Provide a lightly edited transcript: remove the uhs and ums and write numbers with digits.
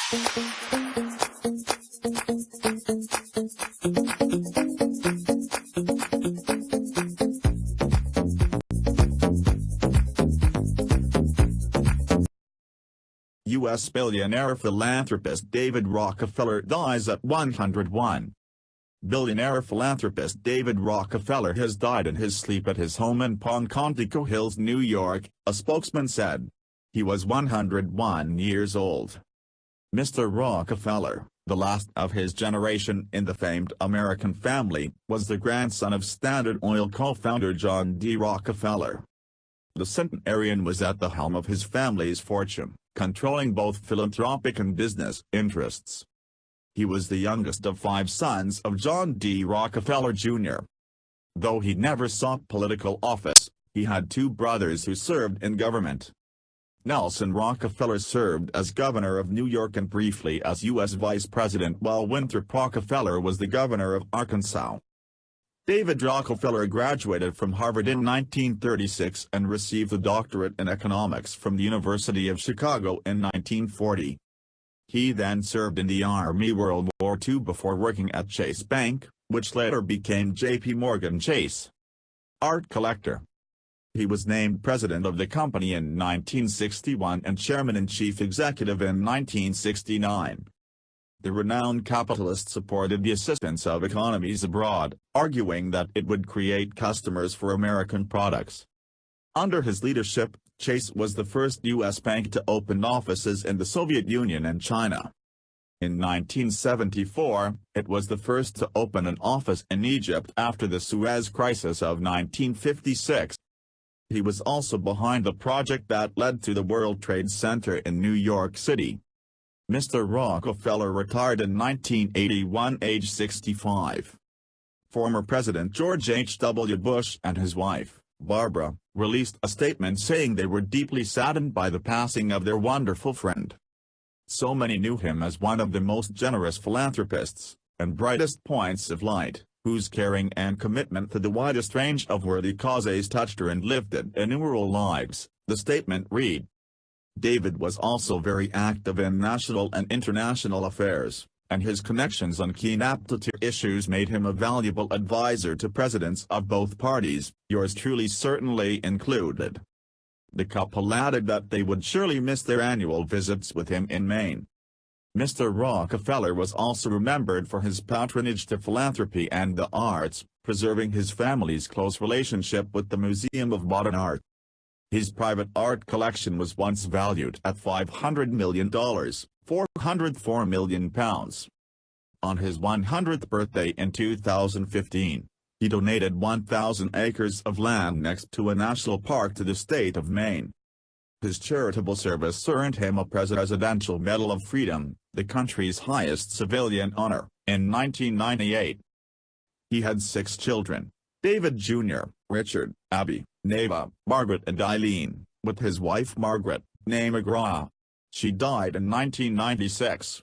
U.S. billionaire philanthropist David Rockefeller dies at 101. Billionaire philanthropist David Rockefeller has died in his sleep at his home in Poncantico Hills, New York, a spokesman said. He was 101 years old. Mr. Rockefeller, the last of his generation in the famed American family, was the grandson of Standard Oil co-founder John D Rockefeller. The centenarian was at the helm of his family's fortune, controlling both philanthropic and business interests. He was the youngest of 5 sons of John D Rockefeller Jr. Though he never sought political office, he had 2 brothers who served in government. Nelson Rockefeller served as governor of New York and briefly as U.S. vice president, while Winthrop Rockefeller was the governor of Arkansas. David Rockefeller graduated from Harvard in 1936 and received a doctorate in economics from the University of Chicago in 1940. He then served in the Army World War II before working at Chase Bank, which later became J.P. Morgan Chase. Art collector. He was named president of the company in 1961 and chairman and chief executive in 1969. The renowned capitalist supported the assistance of economies abroad, arguing that it would create customers for American products. Under his leadership, Chase was the first U.S. bank to open offices in the Soviet Union and China. In 1974, it was the first to open an office in Egypt after the Suez Crisis of 1956. He was also behind the project that led to the World Trade Center in New York City. Mr. Rockefeller retired in 1981, age 65. Former President George H.W. Bush and his wife, Barbara, released a statement saying they were deeply saddened by the passing of their wonderful friend. So many knew him as one of the most generous philanthropists, and brightest points of light, whose caring and commitment to the widest range of worthy causes touched her and lifted innumerable lives, the statement read. David was also very active in national and international affairs, and his connections on keen aptitude issues made him a valuable advisor to presidents of both parties, yours truly certainly included. The couple added that they would surely miss their annual visits with him in Maine. Mr. Rockefeller was also remembered for his patronage to philanthropy and the arts, preserving his family's close relationship with the Museum of Modern Art. His private art collection was once valued at $500 million, £404 million. On his 100th birthday in 2015, he donated 1,000 acres of land next to a national park to the state of Maine. His charitable service earned him a Presidential Medal of Freedom, the country's highest civilian honor, in 1998. He had 6 children: David Jr., Richard, Abby, Neva, Margaret and Eileen, with his wife Margaret, née McGraw. She died in 1996.